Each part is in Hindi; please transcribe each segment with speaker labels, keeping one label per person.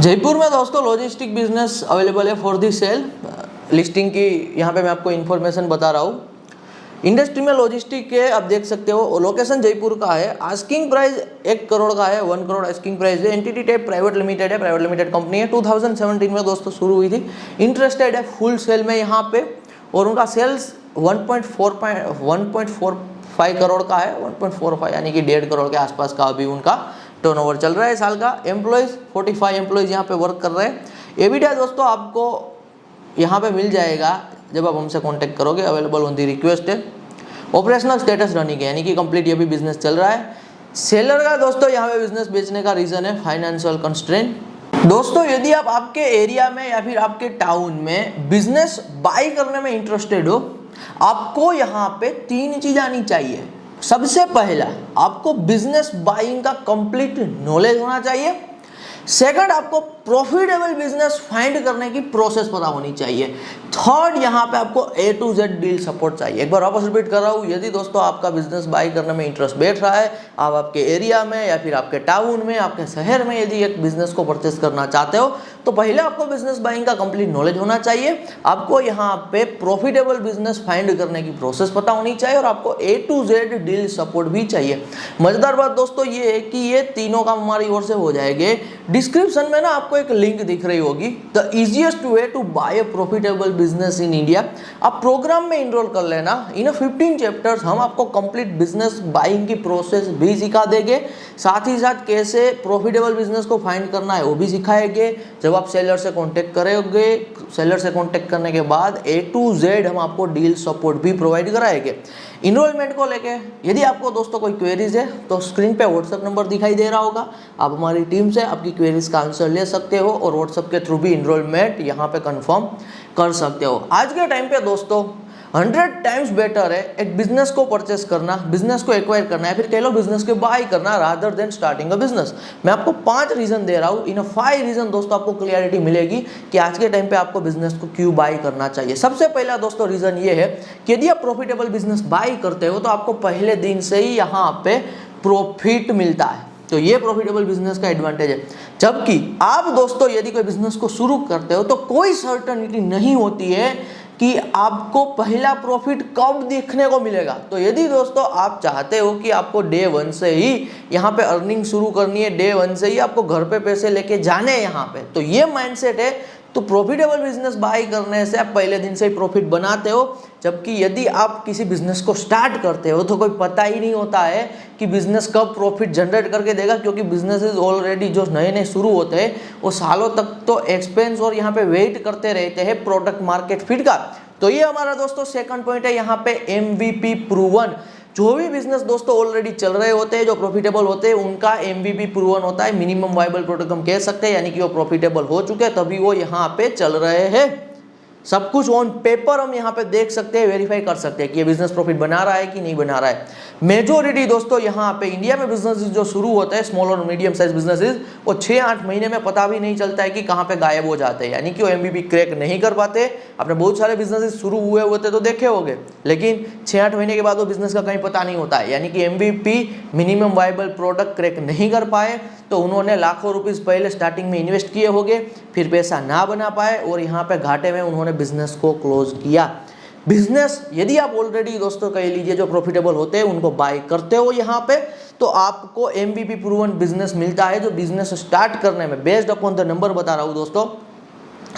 Speaker 1: जयपुर में दोस्तों लॉजिस्टिक बिजनेस अवेलेबल है फॉर दी सेल। लिस्टिंग की यहाँ पे मैं आपको इन्फॉर्मेशन बता रहा हूँ। इंडस्ट्री में लॉजिस्टिक के आप देख सकते हो, लोकेशन जयपुर का है। आस्किंग प्राइस 1 करोड़ का है, 1 करोड़ आस्किंग प्राइस है। एंटिटी टाइप प्राइवेट लिमिटेड है, प्राइवेट लिमिटेड कंपनी है। 2017 में दोस्तों शुरू हुई थी। इंटरेस्टेड है फुल सेल में यहाँ पे, और उनका सेल्स 1.45 करोड़ का है। 1.45 यानी कि 1.5 करोड़ के आसपास का अभी उनका टर्नओवर चल रहा है साल का। एम्प्लॉयज़ 45 एम्प्लॉयज़ यहाँ पे वर्क कर रहे हैं। एबिटा दोस्तों आपको यहाँ पे मिल जाएगा जब आप हमसे कांटेक्ट करोगे, अवेलेबल ऑन दी रिक्वेस्ट है। ऑपरेशनल स्टेटस रनिंग है, यानी कि कंप्लीट ये भी बिजनेस चल रहा है। सेलर का दोस्तों यहाँ पे बिजनेस बेचने का रीज़न है फाइनेंशियल कंस्ट्रेंट। दोस्तों यदि आप आपके एरिया में या फिर आपके टाउन में बिजनेस बाई करने में इंटरेस्टेड हो, आपको यहाँ पे 3 चीज़ आनी चाहिए। सबसे पहला, आपको बिजनेस बाइंग का कंप्लीट नॉलेज होना चाहिए। सेकंड, आपको प्रॉफिटेबल बिजनेस फाइंड करने की प्रोसेस पता होनी चाहिए। थर्ड, यहाँ पे आपको A to Z deal support चाहिए। एक बार वापस रिपीट कर रहा हूँ, यदि दोस्तों आपका बिजनेस बाई करने में इंटरेस्ट बैठ रहा है, आप आपके एरिया में या फिर आपके टाउन में, आपके शहर में यदि एक बिजनेस को परचेस करना चाहते हो, तो पहले आपको बिजनेस बाइंग का कंप्लीट नॉलेज होना चाहिए। आपको यहाँ पे प्रॉफिटेबल बिजनेस फाइंड करने की प्रोसेस पता होनी चाहिए, और आपको A to Z deal support भी चाहिए। मजेदार बात दोस्तों ये है कि ये तीनों काम हमारी ओर से हो जाएंगे। डिस्क्रिप्शन में ना आपको एक लिंक दिख रही होगी, the easiest way to buy a profitable business in India. आप प्रोग्राम में इनरोल कर लेना। इन 15 चैप्टर्स हम आपको कंप्लीट बिजनेस बाइंग की प्रोसेस भी सिखा देंगे, साथ ही साथ कैसे प्रॉफिटेबल बिजनेस को फाइंड करना है वो भी सिखाएंगे। जब आप सेलर से कांटेक्ट करोगे, सेलर से कांटेक्ट करने के बाद A to Z हम आपको डील सपोर्ट भी प्रोवाइड कराएंगे। इनरोलमेंट को लेके यदि आपको दोस्तों कोई क्वेरीज है तो स्क्रीन पे व्हाट्सएप नंबर दिखाई दे रहा होगा। आप हमारी टीम से आपकी क्वेरीज का आंसर ले सकते हो, और व्हाट्सएप के थ्रू भी इनरोलमेंट यहाँ पे कंफर्म कर सकते हो। आज के टाइम पे दोस्तों 100 टाइम्स बेटर है एक बिजनेस को परचेस करना, बिजनेस को एक्वायर करना, है फिर कह लो बिजनेस को बाई करना, rather than starting a business. मैं आपको 5 रीजन दे रहा हूँ। इन 5 रीजन दोस्तों आपको क्लियरिटी मिलेगी कि आज के टाइम पे आपको बिजनेस को क्यों बाई करना चाहिए। सबसे पहला दोस्तों रीजन ये है कि यदि आप प्रॉफिटेबल बिजनेस बाई करते हो तो आपको पहले दिन से ही यहाँ पे प्रॉफिट मिलता है। तो ये प्रॉफिटेबल बिजनेस का एडवांटेज है। जबकि आप दोस्तों यदि कोई बिजनेस को शुरू करते हो तो कोई सर्टेनिटी नहीं होती है कि आपको पहला प्रॉफिट कब देखने को मिलेगा। तो यदि दोस्तों आप चाहते हो कि आपको डे 1 से ही यहाँ पे अर्निंग शुरू करनी है, डे 1 से ही आपको घर पे पैसे लेके जाने हैं यहाँ पे, तो ये माइंडसेट है, तो प्रॉफिटेबल बिजनेस बाई करने से आप पहले दिन से ही प्रॉफिट बनाते हो। जबकि यदि आप किसी बिजनेस को स्टार्ट करते हो तो कोई पता ही नहीं होता है कि बिजनेस कब प्रॉफिट जनरेट करके देगा, क्योंकि बिजनेसेस ऑलरेडी जो नए नए शुरू होते हैं वो सालों तक तो एक्सपेंस और यहाँ पे वेट करते रहते हैं प्रोडक्ट मार्केट फिट का। तो ये हमारा दोस्तों सेकंड पॉइंट है यहाँ पे MVP प्रूवन। जो भी बिजनेस दोस्तों ऑलरेडी चल रहे होते हैं, जो प्रॉफिटेबल होते हैं, उनका MVP प्रूवन होता है, मिनिमम वायबल प्रोडक्ट हम कह सकते हैं, यानी कि वो प्रॉफिटेबल हो चुके हैं तभी वो यहाँ पे चल रहे हैं। सब कुछ ऑन पेपर हम यहाँ पे देख सकते हैं, वेरीफाई कर सकते हैं कि ये बिजनेस प्रॉफिट बना रहा है कि नहीं बना रहा है। मेजोरिटी दोस्तों यहाँ पे इंडिया में बिजनेसेस जो शुरू होते हैं, स्मॉल और मीडियम साइज बिजनेसेस, वो 6-8 महीने में पता भी नहीं चलता है कि कहाँ पे गायब हो जाते हैं, यानी कि वो MVP क्रैक नहीं कर पाते। आपने बहुत सारे बिजनेसेस शुरू हुए होते तो देखे होंगे, लेकिन 6-8 महीने के बाद वो बिजनेस का कहीं पता नहीं होता है, यानी कि MVP minimum viable product crack नहीं कर पाए। तो उन्होंने लाखों रुपीस पहले स्टार्टिंग में इन्वेस्ट किए होंगे, फिर पैसा ना बना पाए और यहाँ पे घाटे में उन्होंने बिजनेस को क्लोज किया। बिजनेस यदि आप ऑलरेडी दोस्तों कह लीजिए जो प्रॉफिटेबल होते हैं उनको बाय करते हो यहाँ पे, तो आपको MVP प्रूवन बिजनेस मिलता है। जो बिजनेस स्टार्ट करने में बेस्ड अपॉन द नंबर बता रहा हूँ दोस्तों,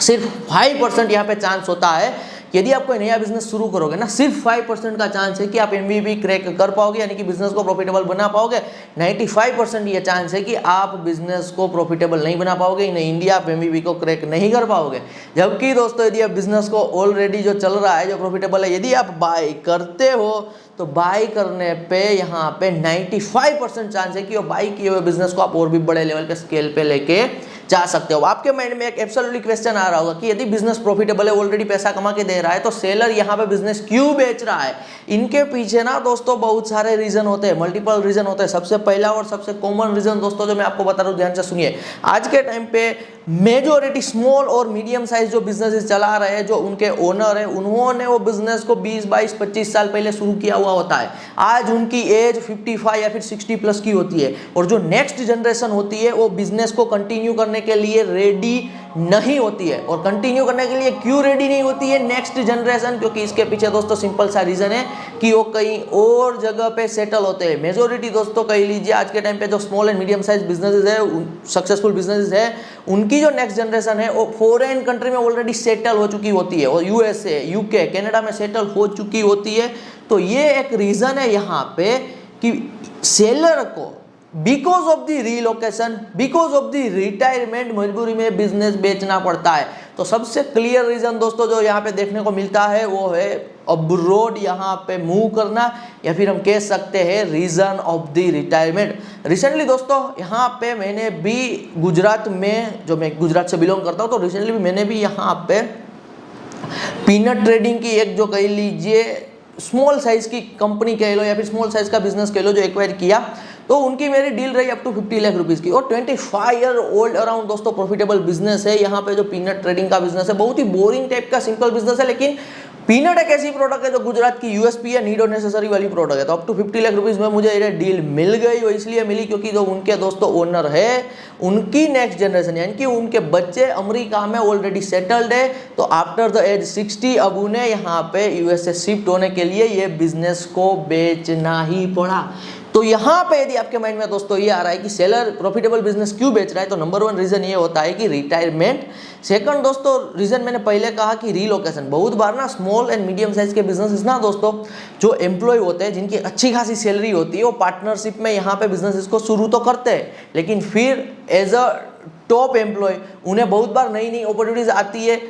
Speaker 1: सिर्फ 5% यहाँ पे चांस होता है। यदि आप कोई नया बिजनेस शुरू करोगे ना, सिर्फ 5% का चांस है कि आप MVP क्रैक कर पाओगे, यानी कि बिजनेस को प्रॉफिटेबल बना पाओगे। 95% ये चांस है कि आप बिजनेस को प्रॉफिटेबल नहीं बना पाओगे, इन इंडिया आप MVP को क्रैक नहीं कर पाओगे। जबकि दोस्तों यदि आप बिजनेस को ऑलरेडी जो चल रहा है, जो प्रॉफिटेबल है, यदि आप बाय करते हो तो बाई करने पे यहाँ पे 95% चांस है कि वो बाई किए हुए बिजनेस को आप और भी बड़े लेवल के स्केल पे लेके जा सकते हो। आपके माइंड में एक एब्सोल्युटली क्वेश्चन आ रहा होगा कि यदि बिजनेस प्रॉफिटेबल है, ऑलरेडी पैसा कमा के दे रहा है, तो सेलर यहाँ पे बिजनेस क्यों बेच रहा है? इनके पीछे ना दोस्तों बहुत सारे रीजन होते हैं, मल्टीपल रीजन होते हैं। सबसे पहला और सबसे कॉमन रीजन दोस्तों जो मैं आपको बता रहा हूँ, ध्यान से सुनिए। आज के टाइम पे मेजोरिटी स्मॉल और मीडियम साइज जो बिजनेसेस चला रहे हैं, जो उनके ओनर है, उन्होंने वो बिजनेस को 20, 22, 25 साल पहले शुरू किया हुआ होता है। आज उनकी एज 55 या फिर 60 प्लस की होती है, और जो नेक्स्ट जनरेशन होती है वो बिजनेस को कंटिन्यू करने के लिए रेडी नहीं होती है। और कंटिन्यू करने के लिए क्यों रेडी नहीं होती है नेक्स्ट जनरेशन? क्योंकि इसके पीछे दोस्तों सिंपल सा रीजन है कि वो कहीं और जगह पे सेटल होते हैं। मेजोरिटी दोस्तों कह लीजिए आज के टाइम पे जो small and medium size businesses है, सक्सेसफुल बिजनेसेस है, उनकी जो नेक्स्ट जनरेशन है वो फॉरेन कंट्री में ऑलरेडी सेटल हो चुकी होती है, और यूएसए, यूके, कनाडा में सेटल हो चुकी होती है। तो ये एक रीजन है यहाँ पे कि सेलर को because of the relocation, because of the retirement मजबूरी में बिजनेस बेचना पड़ता है। तो सबसे क्लियर रीजन दोस्तों जो यहाँ पे देखने को मिलता है वो है अब्रॉड यहाँ पे मूव करना, या फिर हम कह सकते हैं reason of the retirement. Recently दोस्तों यहाँ पे मैंने भी गुजरात में, जो मैं गुजरात से बिलोंग करता हूँ, तो रिसेंटली भी मैंने भी यहाँ पे पीनट ट्रेडिंग की एक जो कह लीजिए स्मॉल साइज की कंपनी कह लो या फिर स्मॉल साइज का बिजनेस कह लो, जो एक्वायर किया, तो उनकी मेरी डील रही अप टू 50 लाख रुपीस की, और 25 ईयर ओल्ड अराउंड दोस्तों प्रॉफिटेबल बिजनेस है। यहाँ पे जो पीनट ट्रेडिंग का बिजनेस है बहुत ही बोरिंग टाइप का सिंपल बिजनेस है, लेकिन पीनट एक ऐसी प्रोडक्ट है जो गुजरात की यूएसपी है, नीड और नेसेसरी वाली प्रोडक्ट है। तो अप टू 50 लाख रुपीस में मुझे ये डील मिल गई। वो इसलिए मिली क्योंकि जो उनके दोस्तों ओनर है, उनकी नेक्स्ट जनरेशन यानी कि उनके बच्चे अमेरिका में ऑलरेडी सेटल्ड है। तो आफ्टर द एज 60 अब उन्हें यहाँ पे यूएसए शिफ्ट होने के लिए ये बिजनेस को बेचना ही पड़ा। तो यहाँ पे यदि आपके माइंड में दोस्तों ये आ रहा है कि सेलर प्रॉफिटेबल बिजनेस क्यों बेच रहा है, तो नंबर 1 रीजन ये होता है कि रिटायरमेंट। सेकंड दोस्तों रीजन मैंने पहले कहा कि रीलोकेशन। बहुत बार ना स्मॉल एंड मीडियम साइज के बिजनेस ना दोस्तों, जो एम्प्लॉय होते हैं जिनकी अच्छी खासी सैलरी होती है, वो पार्टनरशिप में यहाँ पे बिजनेस को शुरू तो करते हैं, लेकिन फिर एज अ टॉप एम्प्लॉय उन्हें बहुत बार नई नई अपॉर्चुनिटीज आती है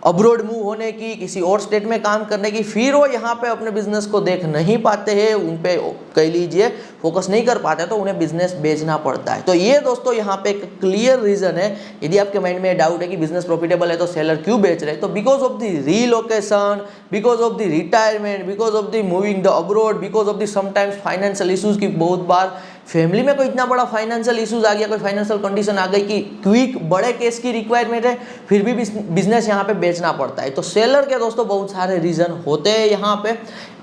Speaker 1: अब्रॉड मूव होने की, किसी और स्टेट में काम करने की, फिर वो यहाँ पे अपने बिजनेस को देख नहीं पाते हैं, उन पे कह लीजिए फोकस नहीं कर पाते, तो उन्हें बिजनेस बेचना पड़ता है। तो ये दोस्तों यहाँ पे एक क्लियर रीजन है। यदि आपके माइंड में डाउट है कि बिजनेस प्रॉफिटेबल है तो सेलर क्यों बेच रहे हैं, तो because of the relocation, because of the retirement, because of the moving the abroad, because of the sometimes financial issues की बहुत बार फैमिली में कोई इतना बड़ा फाइनेंशियल इश्यूज आ गया, कोई फाइनेंशियल कंडीशन आ गई कि क्विक बड़े केस की रिक्वायरमेंट है, फिर भी बिजनेस यहाँ पे बेचना पड़ता है। तो सेलर के दोस्तों बहुत सारे रीजन होते हैं यहाँ पे।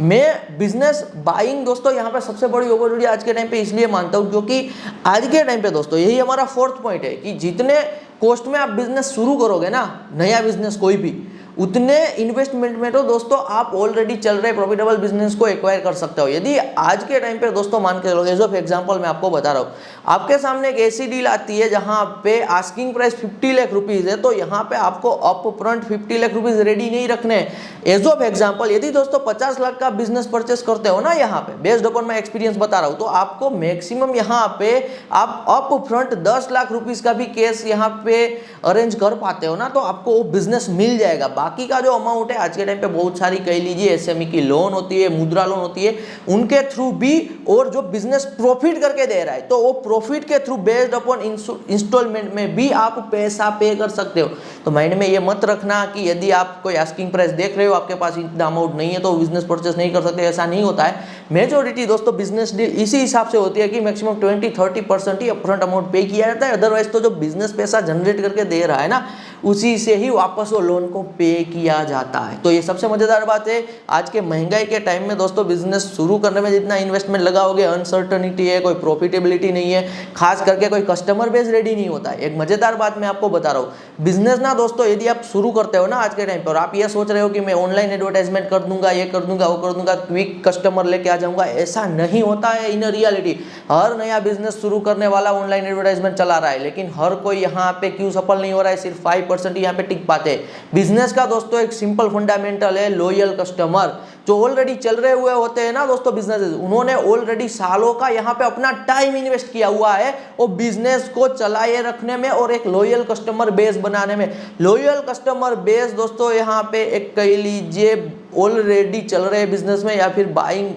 Speaker 1: मैं बिजनेस बाइंग दोस्तों यहाँ पे सबसे बड़ी अपॉर्चुनिटी आज के टाइम पे इसलिए मानता हूँ क्योंकि आज के टाइम पे दोस्तों यही हमारा 4th पॉइंट है कि जितने कॉस्ट में आप बिजनेस शुरू करोगे ना, नया बिजनेस कोई भी, उतने इन्वेस्टमेंट में तो दोस्तों आप ऑलरेडी चल रहे प्रॉफिटेबल बिजनेस को एक्वायर कर सकते हो। यदि आज के टाइम पे दोस्तों मान के चलो, एज ऑफ एग्जांपल मैं आपको बता रहा हूँ, आपके सामने एक ऐसी डील आती है जहां पे आस्किंग प्राइस 50 लाख रुपीज है, तो यहाँ पे आपको up front 50 lakh rupees ready नहीं रखने। एज ऑफ एग्जाम्पल यदि दोस्तों 50 लाख का बिजनेस परचेस करते हो ना, यहाँ पे बेस्ड अपॉन माई एक्सपीरियंस बता रहा हूँ, तो आपको मैक्सिमम यहाँ पे आप अप फ्रंट 10 लाख रुपीज का भी केस यहाँ पे अरेंज कर पाते हो ना, तो आपको वो बिजनेस मिल जाएगा। बाकी का जो अमाउंट है आज के टाइम पे बहुत सारी कह लीजिए एसएमई की लोन होती है, मुद्रा लोन होती है, उनके थ्रू भी, और जो बिजनेस प्रॉफिट करके दे रहा है तो वो प्रॉफिट के थ्रू बेस्ड अपॉन इंस्टॉलमेंट में भी आप पैसा पे कर सकते हो। तो माइंड में ये मत रखना कि यदि आप कोई आस्किंग प्राइस देख रहे हो, आपके पास इतना अमाउंट नहीं है तो बिजनेस परचेस नहीं कर सकते, ऐसा नहीं होता है। मेजोरिटी दोस्तों बिजनेस डील इसी हिसाब से होती है कि मैक्सिमम 20-30% ही अपफ्रंट अमाउंट पे किया जाता है, अदरवाइज तो जो बिजनेस पैसा जनरेट करके दे रहा है ना, उसी से ही वापस वो लोन को पे किया जाता है। तो ये सबसे मजेदार बात है, आज के महंगाई के टाइम में दोस्तों बिजनेस शुरू करने में जितना इन्वेस्टमेंट लगाओगे, अनसर्टनिटी है, कोई प्रॉफिटेबिलिटी नहीं है, खास करके कोई कस्टमर बेस रेडी नहीं होता है। एक मजेदार बात मैं आपको बता रहा हूँ, बिजनेस ना दोस्तों यदि आप शुरू करते हो ना आज के टाइम पर, आप ये सोच रहे हो कि मैं ऑनलाइन एडवर्टाइजमेंट कर दूंगा, ये कर दूंगा, वो कर दूंगा, क्विक कस्टमर लेके आ जाऊंगा, ऐसा नहीं होता है। इन रियलिटी हर नया बिजनेस शुरू करने वाला ऑनलाइन एडवर्टाइजमेंट चला रहा है, लेकिन हर कोई यहाँ पे क्यों सफल नहीं हो रहा है, सिर्फ 5% यहाँ पे टिक पाते हैं। बिजनेस का दोस्तों एक सिंपल फंडामेंटल है लॉयल कस्टमर। जो ऑलरेडी चल रहे हुए होते हैं ना दोस्तों बिजनेसेस, उन्होंने ऑलरेडी सालों का यहाँ पे अपना टाइम इन्वेस्ट किया हुआ है वो बिजनेस को चलाए रखने में और एक लॉयल कस्टमर बेस बनाने में। लॉयल कस्टमर बेस दोस्तों यहाँ पे एक कह लीजिए ऑलरेडी चल रहे बिजनेस में या फिर बाइंग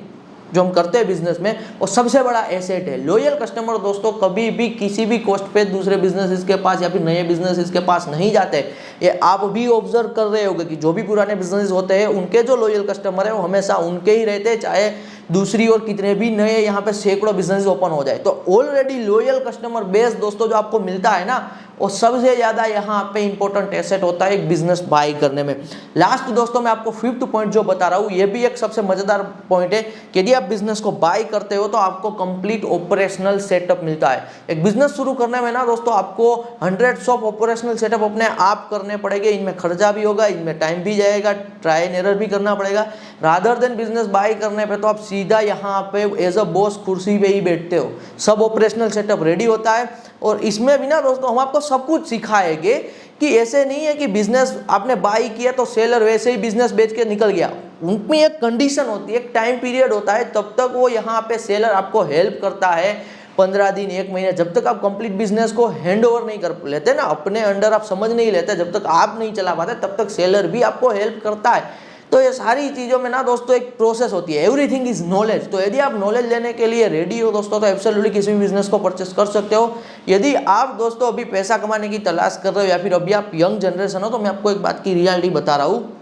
Speaker 1: जो हम करते हैं बिजनेस में, वो सबसे बड़ा एसेट है। लॉयल कस्टमर दोस्तों कभी भी किसी भी कॉस्ट पे दूसरे बिजनेसेस के पास या फिर नए बिजनेसेस के पास नहीं जाते। ये आप भी ऑब्जर्व कर रहे होंगे कि जो भी पुराने बिजनेस होते हैं उनके जो लॉयल कस्टमर है वो हमेशा उनके ही रहते हैं, चाहे दूसरी और कितने भी नए यहाँ पे सैकड़ों बिजनेस ओपन हो जाए। तो ऑलरेडी लॉयल कस्टमर बेस दोस्तों जो आपको मिलता है ना, और सबसे ज़्यादा यहाँ पे इंपॉर्टेंट एसेट होता है एक बिजनेस बाई करने में। लास्ट दोस्तों मैं आपको 5th पॉइंट जो बता रहा हूँ, ये भी एक सबसे मजेदार पॉइंट है कि यदि आप बिजनेस को बाई करते हो तो आपको कंप्लीट ऑपरेशनल सेटअप मिलता है। एक बिजनेस शुरू करने में ना दोस्तों आपको हंड्रेड्स ऑफ ऑपरेशनल सेटअप अपने आप करने पड़ेंगे, इनमें खर्चा भी होगा, इनमें टाइम भी जाएगा, ट्राई एंड एरर भी करना पड़ेगा। रादर देन बिजनेस बाई करने पे तो आप सीधा यहाँ पे एज अ बॉस कुर्सी पे ही बैठते हो, सब ऑपरेशनल सेटअप रेडी होता है। और इसमें भी ना दोस्तों हम आपको सब कुछ सिखाएंगे कि ऐसे नहीं है कि बिजनेस आपने बाई किया तो सेलर वैसे ही बिजनेस बेच के निकल गया। उनमें एक कंडीशन होती है, एक टाइम पीरियड होता है, तब तक वो यहाँ पे सेलर आपको हेल्प करता है 15 दिन 1 महीने, जब तक आप कंप्लीट बिजनेस को हैंड ओवर नहीं कर लेते ना, अपने अंडर आप समझ नहीं लेते, जब तक आप नहीं चला पाते तब तक सेलर भी आपको हेल्प करता है। तो ये सारी चीज़ों में ना दोस्तों एक प्रोसेस होती है, एवरीथिंग इज नॉलेज। तो यदि आप नॉलेज लेने के लिए रेडी हो दोस्तों तो एब्सोल्युटली किसी भी बिजनेस को परचेस कर सकते हो। यदि आप दोस्तों अभी पैसा कमाने की तलाश कर रहे हो या फिर अभी आप यंग जनरेशन हो, तो मैं आपको एक बात की रियलिटी बता रहा हूँ।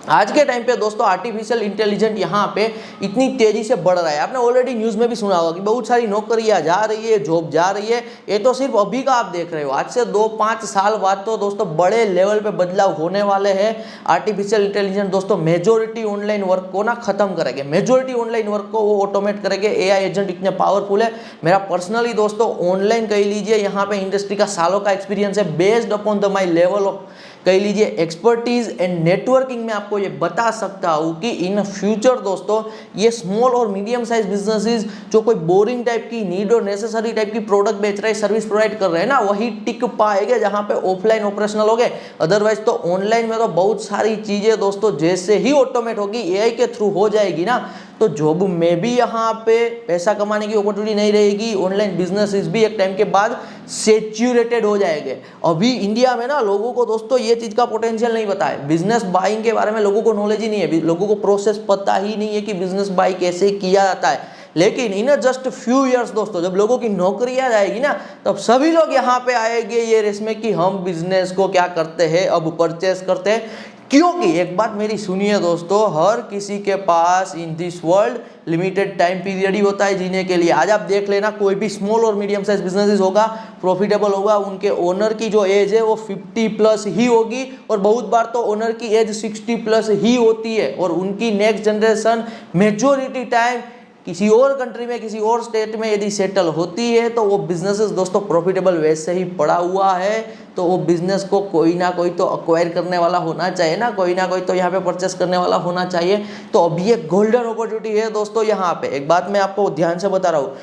Speaker 1: आज के टाइम पे दोस्तों आर्टिफिशियल इंटेलिजेंट यहाँ पे इतनी तेजी से बढ़ रहा है। आपने ऑलरेडी न्यूज़ में भी सुना होगा कि बहुत सारी नौकरियां जा रही है, जॉब जा रही है। ये तो सिर्फ अभी का आप देख रहे हो, आज से 2-5 साल बाद तो दोस्तों बड़े लेवल पे बदलाव होने वाले हैं। आर्टिफिशियल इंटेलिजेंट दोस्तों मेजोरिटी ऑनलाइन वर्क को ना खत्म करेंगे, मेजोरिटी ऑनलाइन वर्क को वो ऑटोमेट करेंगे। एआई एजेंट इतने पावरफुल है। मेरा पर्सनली दोस्तों ऑनलाइन कह लीजिए यहाँ पे इंडस्ट्री का सालों का एक्सपीरियंस है, based upon the my level of कह लीजिए एक्सपर्टीज एंड नेटवर्किंग में आपको ये बता सकता हूँ कि इन फ्यूचर दोस्तों ये स्मॉल और मीडियम साइज बिजनेसेस जो कोई बोरिंग टाइप की नीड और नेसेसरी टाइप की प्रोडक्ट बेच रहे हैं, सर्विस प्रोवाइड कर रहे हैं ना, वही टिक पाएंगे जहाँ पे ऑफलाइन ऑपरेशनल हो गए। अदरवाइज तो ऑनलाइन में तो बहुत सारी चीजें दोस्तों जैसे ही ऑटोमेट होगी, एआई के थ्रू हो जाएगी ना, तो जॉब में भी यहाँ पे पैसा कमाने की अपॉर्चुनिटी नहीं रहेगी। ऑनलाइन बिजनेसेस भी एक टाइम के बाद सेचुरेटेड हो जाएंगे। अभी इंडिया में ना लोगों को दोस्तों ये चीज का पोटेंशियल नहीं पता है, बिजनेस बाइंग के बारे में लोगों को नॉलेज ही नहीं है, लोगों को प्रोसेस पता ही नहीं है कि बिजनेस बाई कैसे किया जाता है। लेकिन इन जस्ट फ्यू इयर्स दोस्तों जब लोगों की नौकरियां जाएगी ना, तब सभी लोग यहाँ पे आएंगे ये रेस में कि हम बिजनेस को क्या करते हैं, अब परचेस करते हैं। क्योंकि एक बात मेरी सुनिए दोस्तों, हर किसी के पास in this world limited time period ही होता है जीने के लिए। आज आप देख लेना कोई भी स्मॉल और मीडियम साइज बिजनेस होगा, प्रॉफिटेबल होगा, उनके ओनर की जो एज है वो 50+ ही होगी, और बहुत बार तो ओनर की एज 60+ ही होती है, और उनकी नेक्स्ट जनरेशन मेजोरिटी टाइम किसी और कंट्री में, किसी और स्टेट में यदि सेटल होती है, तो वो बिजनेसेस दोस्तों प्रॉफिटेबल वैसे ही पड़ा हुआ है। तो वो बिजनेस को कोई ना कोई तो अक्वायर करने वाला होना चाहिए ना, कोई ना कोई तो यहाँ पे परचेस करने वाला होना चाहिए। तो अभी एक गोल्डन अपॉर्चुनिटी है दोस्तों यहाँ पे। एक बात मैं आपको ध्यान से बता रहा हूँ,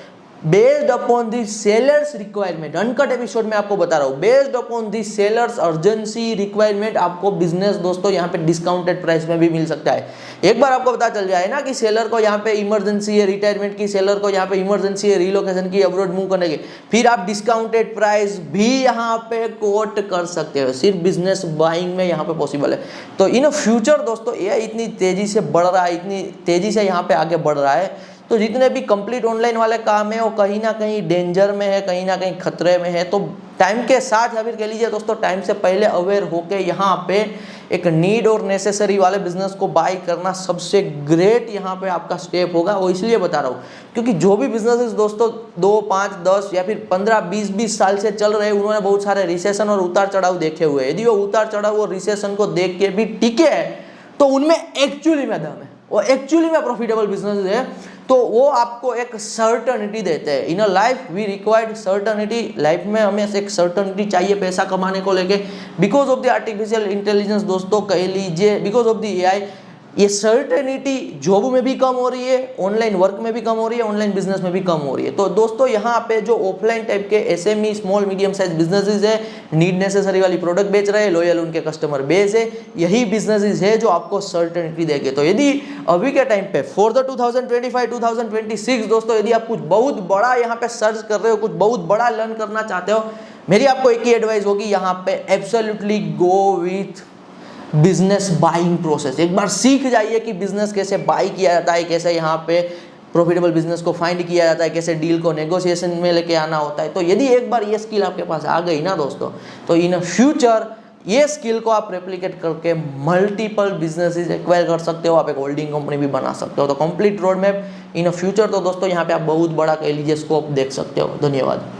Speaker 1: based upon the sellers requirement, uncut episode में आपको बता रहा हूँ, based upon the sellers urgency requirement आपको बिजनेस दोस्तों यहाँ पे डिस्काउंटेड प्राइस में भी मिल सकता है। एक बार आपको पता चल जाए ना कि सेलर को यहाँ पे इमरजेंसी है रिटायरमेंट की, सेलर को यहाँ पे इमरजेंसी है रिलोकेशन की, अब्रॉड मूव करने की, फिर आप डिस्काउंटेड प्राइस भी यहाँ पे कोट कर सकते हो। सिर्फ बिजनेस बाइंग में यहाँ पे पॉसिबल है। तो इन फ्यूचर दोस्तों ये इतनी तेजी से बढ़ रहा है, इतनी तेजी से यहाँ पे आगे बढ़ रहा है, तो जितने भी कंप्लीट ऑनलाइन वाले काम है वो कहीं ना कहीं डेंजर में है, कहीं ना कहीं खतरे में है। तो टाइम के साथ या फिर कह लीजिए दोस्तों टाइम से पहले अवेयर होके यहाँ पे एक नीड और नेसेसरी वाले बिजनेस को बाई करना सबसे ग्रेट यहाँ पे आपका स्टेप होगा। वो इसलिए बता रहा हूँ क्योंकि जो भी बिजनेसेस दोस्तों 2, 5, 10 या फिर 15, 20 साल से चल रहे हैं, उन्होंने बहुत सारे रिसेशन और उतार चढ़ाव देखे हुए हैं। यदि वो उतार चढ़ाव और रिसेशन को देख के भी टिके हैं तो उनमें एक्चुअली में दम है, वो एक्चुअली में प्रॉफिटेबल बिजनेस है। तो वो आपको एक सर्टनिटी देते हैं। In a life we required certainty, life में हमें एक सर्टनिटी चाहिए पैसा कमाने को लेके। Because of the artificial intelligence दोस्तों कह लीजिए, बिकॉज ऑफ द एआई, ये सर्टेनिटी जॉब में भी कम हो रही है, ऑनलाइन वर्क में भी कम हो रही है, ऑनलाइन बिजनेस में भी कम हो रही है। तो दोस्तों यहाँ पे जो ऑफलाइन टाइप के SME small medium size businesses है, नीड नेसेसरी वाली प्रोडक्ट बेच रहे हैं, लॉयल उनके कस्टमर बेस है, यही बिजनेसेस है जो आपको सर्टेनिटी देंगे। तो यदि अभी के टाइम पे फॉर द 2025-2026 दोस्तों यदि आप कुछ बहुत बड़ा यहाँ पे सर्च कर रहे हो, कुछ बहुत बड़ा लर्न करना चाहते हो, मेरी आपको एक ही एडवाइस होगी यहाँ पे, absolutely go with business buying process. एक बार सीख जाइए कि बिजनेस कैसे बाई किया जाता है, कैसे यहाँ पे प्रॉफिटेबल बिजनेस को फाइंड किया जाता है, कैसे डील को नेगोशिएशन में लेके आना होता है। तो यदि एक बार ये स्किल आपके पास आ गई ना दोस्तों, तो इन फ्यूचर ये स्किल को आप रेप्लिकेट करके मल्टीपल बिजनेसेस एक्वायर कर सकते हो, आप एक होल्डिंग कंपनी भी बना सकते हो। तो complete road map in future तो दोस्तों यहाँ पे आप बहुत बड़ा कह लीजिए स्कोप देख सकते हो। धन्यवाद।